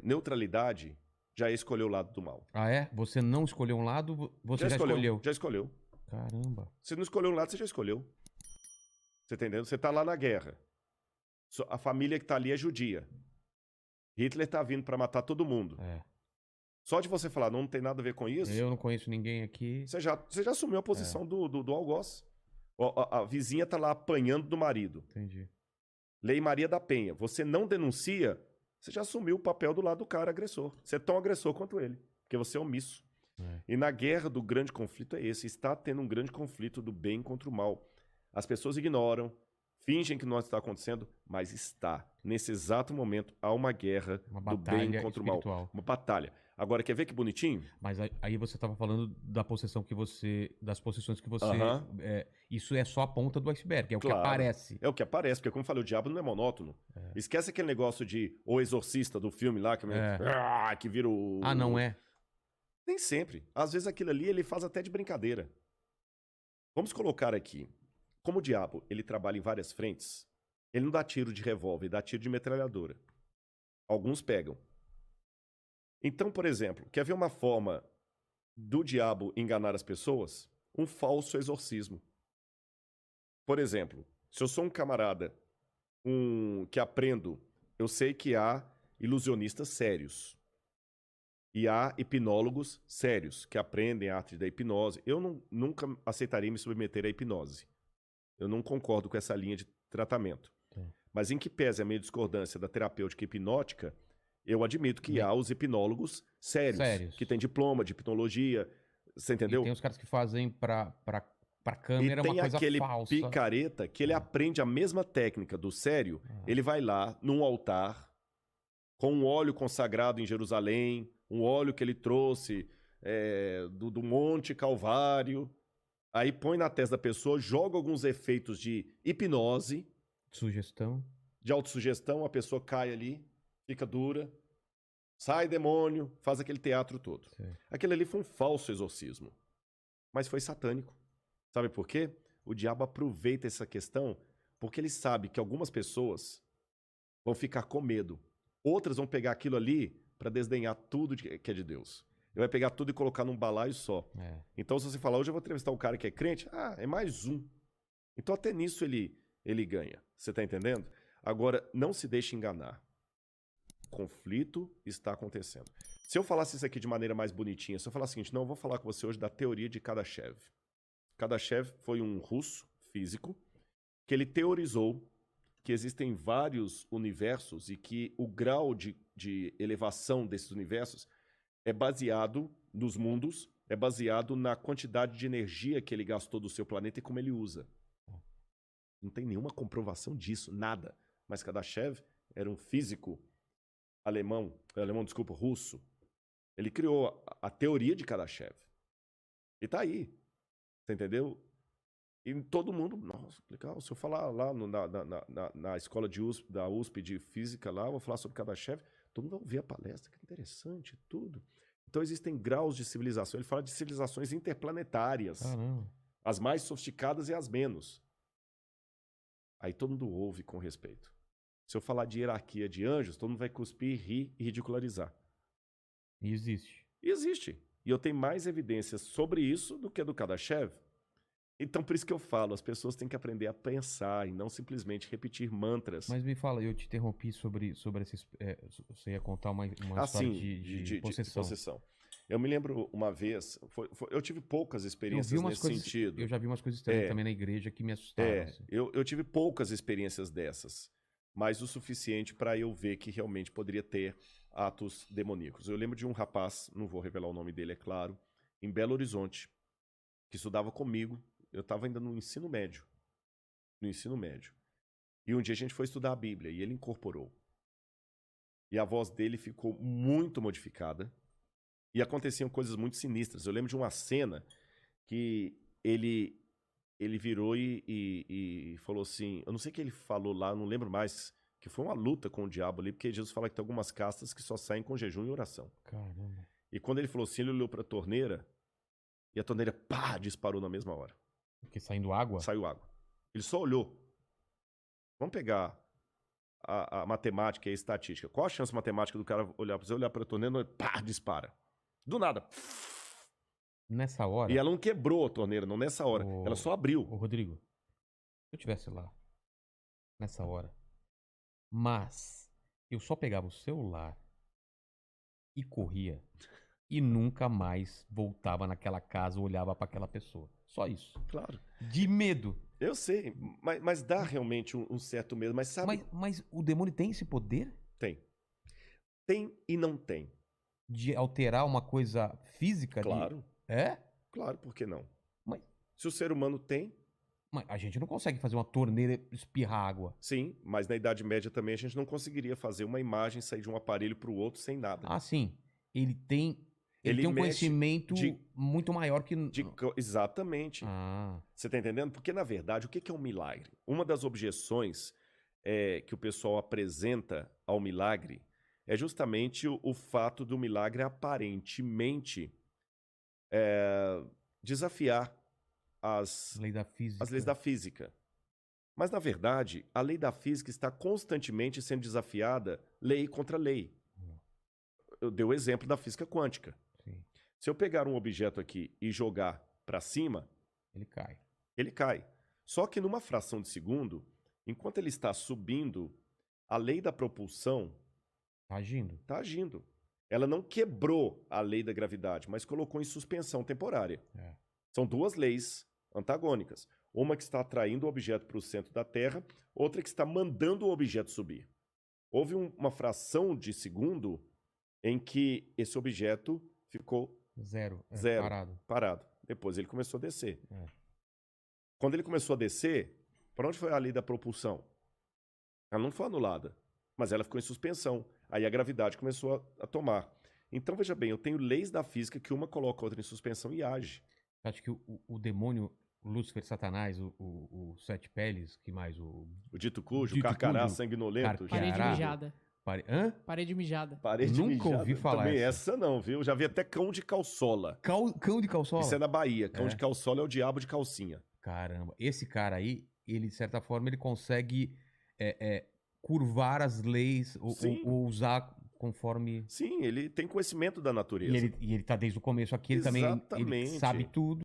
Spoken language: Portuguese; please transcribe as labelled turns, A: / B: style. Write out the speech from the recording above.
A: neutralidade já é escolher o lado do mal.
B: Ah, é? Você não escolheu um lado, você já escolheu.
A: Já escolheu.
B: Caramba.
A: Você não escolheu um lado, você já escolheu. Você tá entendendo? Você tá lá na guerra. A família que tá ali é judia. Hitler tá vindo pra matar todo mundo.
B: É.
A: Só de você falar, não tem nada a ver com isso,
B: Eu não conheço ninguém aqui.
A: você já assumiu a posição do algoz. A vizinha tá lá apanhando do marido.
B: Entendi.
A: Lei Maria da Penha. Você não denuncia, você já assumiu o papel do lado do cara agressor. Você é tão agressor quanto ele, porque você é omisso. E na guerra do grande conflito é esse. Está tendo um grande conflito do bem contra o mal. As pessoas ignoram, fingem que não está acontecendo, mas está. Nesse exato momento, há uma guerra do bem contra o mal. Uma batalha. Agora, quer ver que bonitinho?
B: Mas aí você estava falando da possessão que você... Das possessões que você... isso é só a ponta do iceberg, é o que aparece.
A: É o que aparece, porque como eu falei, o diabo não é monótono. Esquece aquele negócio de O Exorcista do filme lá, que vira o...
B: Ah, não é?
A: Nem sempre. Às vezes aquilo ali ele faz até de brincadeira. Vamos colocar aqui. Como o diabo ele trabalha em várias frentes, ele não dá tiro de revólver, ele dá tiro de metralhadora. Alguns pegam. Então, por exemplo, quer ver uma forma do diabo enganar as pessoas? Um falso exorcismo. Por exemplo, se eu sou um camarada que aprendo, eu sei que há ilusionistas sérios. E há hipnólogos sérios que aprendem a arte da hipnose. Eu nunca aceitaria me submeter à hipnose. Eu não concordo com essa linha de tratamento. Mas em que pese a minha discordância da terapêutica hipnótica, eu admito que há os hipnólogos sérios. Que têm diploma de hipnologia. Você entendeu?
B: E tem os caras que fazem pra câmera uma coisa falsa. E tem aquele
A: picareta que ele aprende a mesma técnica do sério. Ele vai lá num altar com um óleo consagrado em Jerusalém, um óleo que ele trouxe do Monte Calvário. Aí põe na testa da pessoa, joga alguns efeitos de hipnose.
B: Sugestão.
A: De autossugestão, a pessoa cai ali, fica dura. Sai demônio, faz aquele teatro todo. Aquele ali foi um falso exorcismo. Mas foi satânico. Sabe por quê? O diabo aproveita essa questão porque ele sabe que algumas pessoas vão ficar com medo. Outras vão pegar aquilo ali para desdenhar tudo que é de Deus. Ele vai pegar tudo e colocar num balaio só. Então, se você falar, hoje eu vou entrevistar um cara que é crente, é mais um. Então, até nisso ele ganha. Você tá entendendo? Agora, não se deixe enganar. Conflito está acontecendo. Se eu falasse isso aqui de maneira mais bonitinha, se eu falar o seguinte, não, eu vou falar com você hoje da teoria de Kardashev. Kardashev foi um russo físico que ele teorizou que existem vários universos e que o grau de elevação desses universos é baseado nos mundos, é baseado na quantidade de energia que ele gastou do seu planeta e como ele usa. Não tem nenhuma comprovação disso, nada. Mas Kardashev era um físico russo. Ele criou a teoria de Kardashev. E tá aí. Você entendeu? E todo mundo, nossa, legal, se eu falar lá na escola da USP de física lá, eu vou falar sobre Kardashev, todo mundo vai ouvir a palestra, que interessante, tudo. Então existem graus de civilização, ele fala de civilizações interplanetárias, as mais sofisticadas e as menos. Aí todo mundo ouve com respeito. Se eu falar de hierarquia de anjos, todo mundo vai cuspir, rir e ridicularizar.
B: E existe.
A: Existe. E eu tenho mais evidências sobre isso do que a do Kardashev. Então, por isso que eu falo, as pessoas têm que aprender a pensar e não simplesmente repetir mantras.
B: Mas me fala, eu te interrompi sobre esses... você ia contar uma história de possessão.
A: Eu me lembro uma vez, eu tive poucas experiências nesse sentido.
B: Eu já vi umas coisas estranhas também na igreja que me assustaram. Assim.
A: Eu tive poucas experiências dessas, mas o suficiente para eu ver que realmente poderia ter atos demoníacos. Eu lembro de um rapaz, não vou revelar o nome dele, é claro, em Belo Horizonte, que estudava comigo. Eu estava ainda no ensino médio. E um dia a gente foi estudar a Bíblia e ele incorporou. E a voz dele ficou muito modificada. E aconteciam coisas muito sinistras. Eu lembro de uma cena que ele virou e falou assim... Eu não sei o que ele falou lá, não lembro mais. Que foi uma luta com o diabo ali. Porque Jesus fala que tem algumas castas que só saem com jejum e oração.
B: Caramba.
A: E quando ele falou assim, ele olhou para a torneira. E a torneira, pá, disparou na mesma hora.
B: Porque saindo água?
A: Saiu água. Ele só olhou. Vamos pegar a matemática e a estatística. Qual a chance matemática do cara olhar para você, olhar para a torneira e pá, dispara? Do nada.
B: Nessa hora...
A: E ela não quebrou a torneira, não nessa hora. Ela só abriu.
B: Ô, Rodrigo, se eu tivesse lá, nessa hora, mas eu só pegava o celular e corria e nunca mais voltava naquela casa ou olhava para aquela pessoa. Só isso.
A: Claro.
B: De medo.
A: Eu sei, mas dá realmente um certo medo. Mas sabe...
B: Mas o demônio tem esse poder?
A: Tem. Tem e não tem.
B: De alterar uma coisa física?
A: Claro.
B: É?
A: Claro, por que não?
B: Mas...
A: Se o ser humano tem...
B: Mas a gente não consegue fazer uma torneira espirrar água.
A: Sim, mas na Idade Média também a gente não conseguiria fazer uma imagem sair de um aparelho para o outro sem nada.
B: Ah, sim. Ele tem um conhecimento muito maior que...
A: Exatamente.
B: Ah.
A: Você está entendendo? Porque, na verdade, o que é um milagre? Uma das objeções que o pessoal apresenta ao milagre é justamente o fato do milagre aparentemente desafiar as leis da física. Mas, na verdade, a lei da física está constantemente sendo desafiada lei contra lei. Eu dei o exemplo da física quântica.
B: Sim.
A: Se eu pegar um objeto aqui e jogar para cima...
B: Ele cai.
A: Ele cai. Só que numa fração de segundo, enquanto ele está subindo, a lei da propulsão...
B: Está agindo.
A: Está agindo. Ela não quebrou a lei da gravidade, mas colocou em suspensão temporária. São duas leis antagônicas. Uma que está atraindo o objeto para o centro da Terra, outra que está mandando o objeto subir. Houve uma fração de segundo em que esse objeto ficou
B: zero,
A: parado. Depois ele começou a descer. Quando ele começou a descer, para onde foi a lei da propulsão? Ela não foi anulada, mas ela ficou em suspensão. Aí a gravidade começou a tomar. Então, veja bem, eu tenho leis da física que uma coloca a outra em suspensão e age.
B: Acho que o demônio, Lúcifer, Satanás, o Sete Peles, que mais? O
A: dito cujo, o Carcará sanguinolento.
C: Parede mijada.
B: Hã?
C: Parede mijada.
B: Nunca ouvi falar
A: também essa não, viu? Já vi até cão de calçola.
B: Cão de calçola?
A: Isso é na Bahia. Cão de calçola é o diabo de calcinha.
B: Caramba. Esse cara aí, ele, de certa forma, ele consegue curvar as leis ou usar conforme...
A: Sim, ele tem conhecimento da natureza.
B: E ele tá desde o começo aqui, ele também ele sabe tudo.